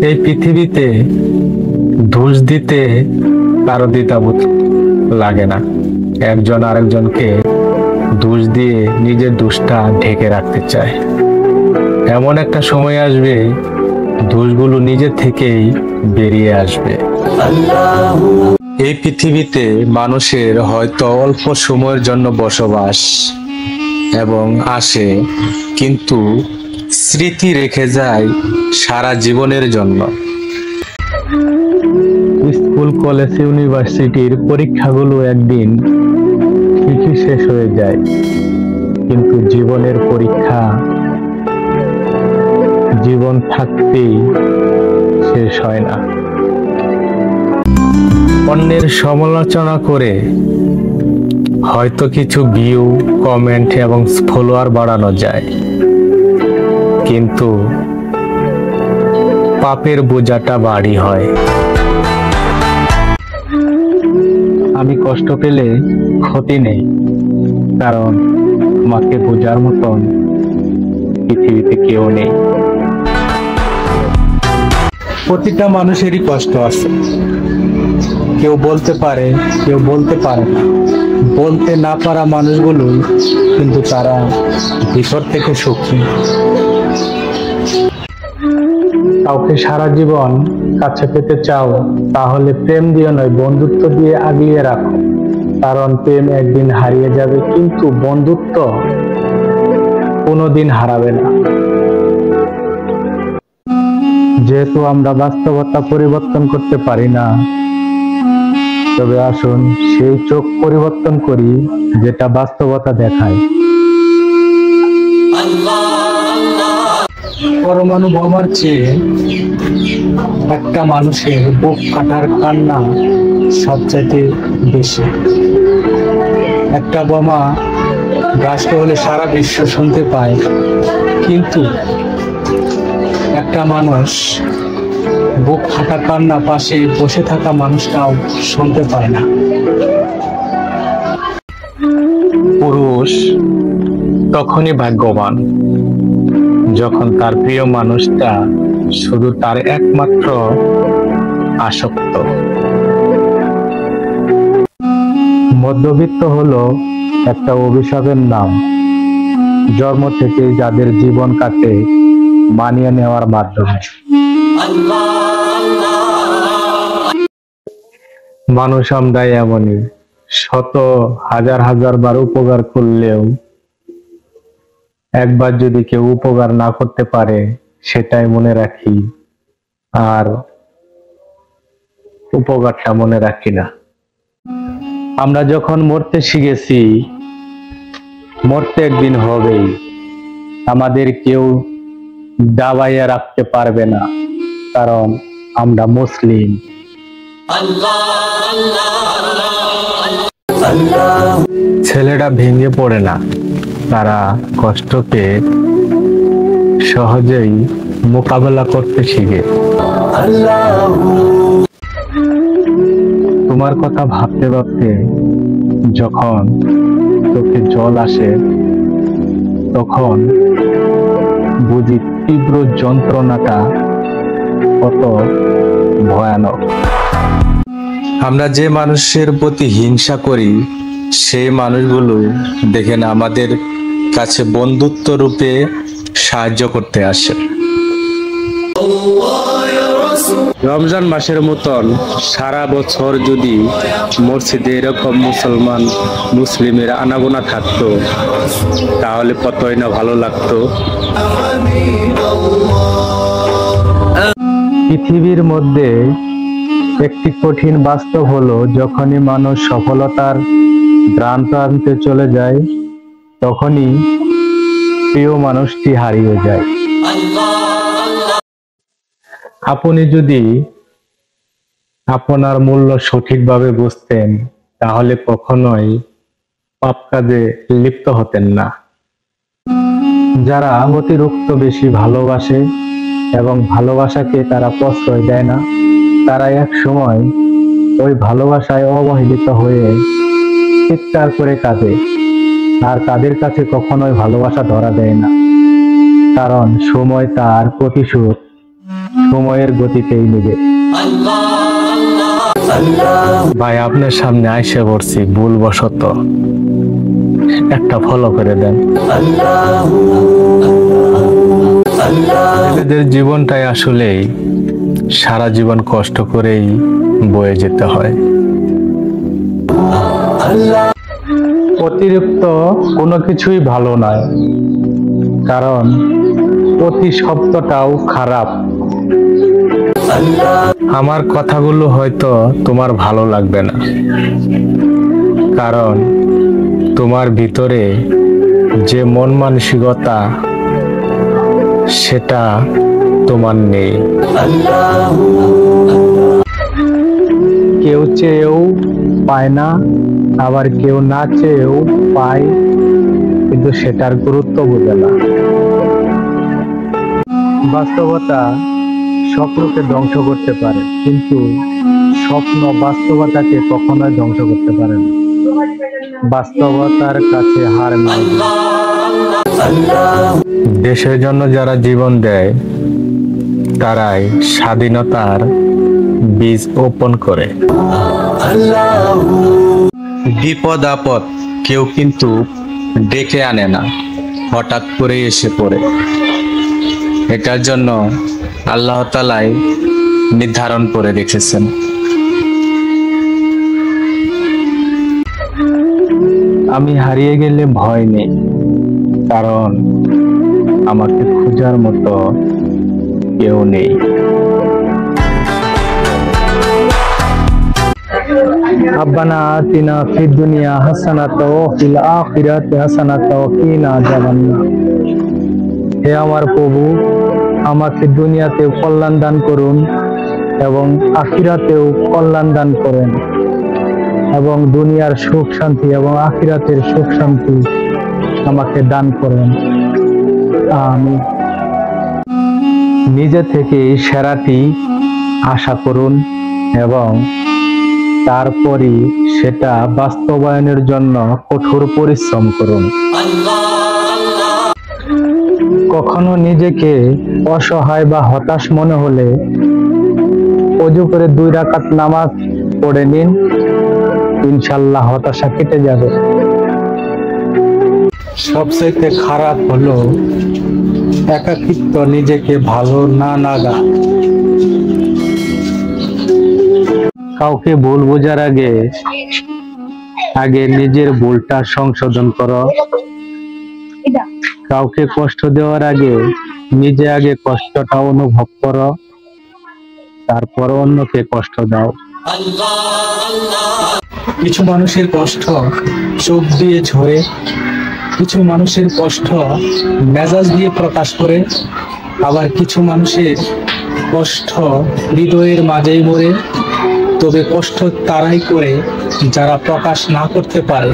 এই পৃথিবীতে দোষ দিতে কারো দ্বিধাবোধ লাগে না। একজন আরেকজনকে দোষ দিয়ে নিজের দোষটা ঢেকে রাখতে চায়। এমন একটা সময় আসবে দোষগুলো নিজে থেকেই বেরিয়ে আসবে। এই পৃথিবীতে মানুষের হয়তো অল্প সময়ের জন্য বসবাস এবং আসে, কিন্তু স্মৃতি রেখে যায় সারা জীবনের জন্য। স্কুল, কলেজ, ইউনিভার্সিটির পরীক্ষাগুলো একদিন ঠিকই শেষ হয়ে যায়, কিন্তু জীবনের পরীক্ষা জীবন থাকতেই শেষ হয় না। অন্যের সমালোচনা করে হয়তো কিছু ভিউ, কমেন্ট এবং ফলোয়ার বাড়ানো যায়, কিন্তু পাপের বোঝাটা ভারী হয়। আমি কষ্ট পেলে ক্ষতি নেই, কারণ আমাকে বোঝার মতন পৃথিবীতে কেউ নেই। প্রতিটা মানুষেরই কষ্ট আছে, কেউ বলতে পারে, কেউ বলতে পারে না। বলতে না পারা মানুষগুলো কিন্তু তারা ভিতর থেকে সুখী। কাউকে সারা জীবন কাছে পেতে চাও, তাহলে প্রেম দিয়ে নয়, বন্ধুত্ব দিয়ে আগলিয়ে রাখো, কারণ প্রেম একদিন হারিয়ে যাবে, কিন্তু বন্ধুত্ব কোনোদিন হারাবে না। যেহেতু আমরা বাস্তবতা পরিবর্তন করতে পারি না, তবে আসুন সেই চোখ পরিবর্তন করি যেটা বাস্তবতা দেখায়। পরমাণু বোমার চেয়ে একটা মানুষের বুক ফাটার কান্না সবচাইতে বেশি। একটা বোমা ব্লাস্ট হলে সারা বিশ্ব শুনতে পায়, কিন্তু একটা মানুষ বুক ফাটা কান্না পাশে বসে থাকা মানুষটাও শুনতে পায় না। পুরুষ তখনই ভাগ্যবান যখন তার প্রিয় মানুষটা শুধু তার একমাত্র আসক্ত। মধ্যবিত্ত হলো একটা অভিশাপের নাম, জন্ম থেকে যাদের জীবন কাটে মানিয়ে নেওয়ার মাধ্যমে। মানুষ আমরা এমনই, শত হাজার হাজার বার উপকার করলেও একবার যদি কেউ উপকার না করতে পারে সেটাই মনে রাখি, আর উপকারটা মনে রাখি না। আমরা যখন মরতে শিখেছি, মরতে একদিন হবেই, আমাদের কেউ দাবাইয়া রাখতে পারবে না, কারণ আমরা মুসলিম। ছেলেরা ভেঙে পড়ে না, তারা কষ্ট পেয়ে সহজেই মোকাবেলা করতে শিখে। তোমার কথা ভাবতে ভাবতে যখন চোখে জল আসে, তখন বুঝি তীব্র যন্ত্রণাটা কত ভয়ানক। আমরা যে মানুষের প্রতি হিংসা করি, সেই মানুষগুলো দেখেন আমাদের কাছে বন্ধুত্ব রূপে সাহায্য করতে আসে। রমজান মাসের মতন সারা বছর যদি মসজিদে এরকম মুসলিমের আনাগোনা থাকতো, তাহলে কতই না ভালো লাগতো। পৃথিবীর মধ্যে একটি কঠিন বাস্তব হলো, যখনই মানুষ সফলতার গ্রাণ প্রান্তে চলে যায়, তখনই প্রিয় মানুষটি হারিয়ে যায়। আপনি যদি আপনার মূল্য সঠিকভাবে বুঝতেন, তাহলে কখনোই পাপ কাজে লিপ্ত হতেন না। যারা অতিরিক্ত বেশি ভালোবাসে এবং ভালোবাসাকে তারা প্রশ্রয় দেয় না, তারা এক সময় ওই ভালোবাসায় অবহেলিত হয়ে চিৎকার করে কাঁদে, আর তাদের কাছে কখনোই ভালোবাসা ধরা দেয় না, কারণ সময় তার প্রতিশোধ সময়ের গতিতেই নেবে। ভাই আপনার সামনে আইসে পড়ছি ভুলবশত, একটা ফলো করে দেন। ছেলেদের জীবনটাই আসলেই সারা জীবন কষ্ট করেই বয়ে যেতে হয়। অতিরিক্ত কোনো কিছুই ভালো নয়, কারণ অতি শব্দটাও খারাপ। আমার কথাগুলো হয়তো তোমার ভালো লাগবে না, কারণ তোমার ভিতরে যে মন মানসিকতা সেটা তোমার নেই। কেউ চেয়েও পায় না, আবার কেউ না চেয়েও পায়, কিন্তু সেটার গুরুত্ব বোঝে না। বাস্তবতা স্বপ্নকে ধ্বংস করতে পারে, কিন্তু স্বপ্ন বাস্তবতাকে কখনোই ধ্বংস করতে পারে না। বাস্তবতার কাছে হার মানবে। দেশের জন্য যারা জীবন দেয় তারাই স্বাধীনতার বীজ বপন করে। বিপদ আপদ কেউ কিন্তু ডেকে আনে না, হঠাৎ করে এসে পড়ে। এটার জন্য আল্লাহ তাআলাই নির্ধারণ করে রেখেছেন। আমি হারিয়ে গেলে ভয় নেই, কারণ আমাকে খোঁজার মতো কেউ নেই। রব্বানা আতিনা ফিদ দুনিয়া হাসানাতাও ওয়া ফিল আখিরাতি হাসানাতাও ওয়া কিনা আযাবান্নার। হে আমার প্রভু, আমাকে দুনিয়াতেও কল্যাণ দান করুন এবং আখিরাতেও কল্যাণ দান করেন, এবং দুনিয়ার সুখ শান্তি এবং আখিরাতের সুখ শান্তি আমাকে দান করেন। আমিন। নিজে থেকে সেরাটি আশা করুন এবং তারপরই সেটা বাস্তবায়নের জন্য কঠোর পরিশ্রম করুন। কখনো নিজেকে অসহায় বা হতাশ মনে হলে ওযু করে 2 রাকাত নামাজ পড়ে নিন, ইনশাআল্লাহ হতাশা কেটে যাবে। সবচেয়ে খারাপ হলো একাকিত্ব, নিজেকে ভালো না লাগা। কাউকে ভুল বোঝার আগে নিজের ভুলটা সংশোধন করো। কাউকে কষ্ট দেওয়ার আগে নিজে আগে কষ্টটা অনুভব করো, তারপর অন্যকে কষ্ট দাও। কিছু মানুষের কষ্ট চোখ দিয়ে ঝরে, কিছু মানুষের কষ্ট মেজাজ দিয়ে প্রকাশ করে, আবার কিছু মানুষের কষ্ট হৃদয়ের মাঝেই মরে। তবে কষ্ট তারাই করে যারা প্রকাশ না করতে পারে।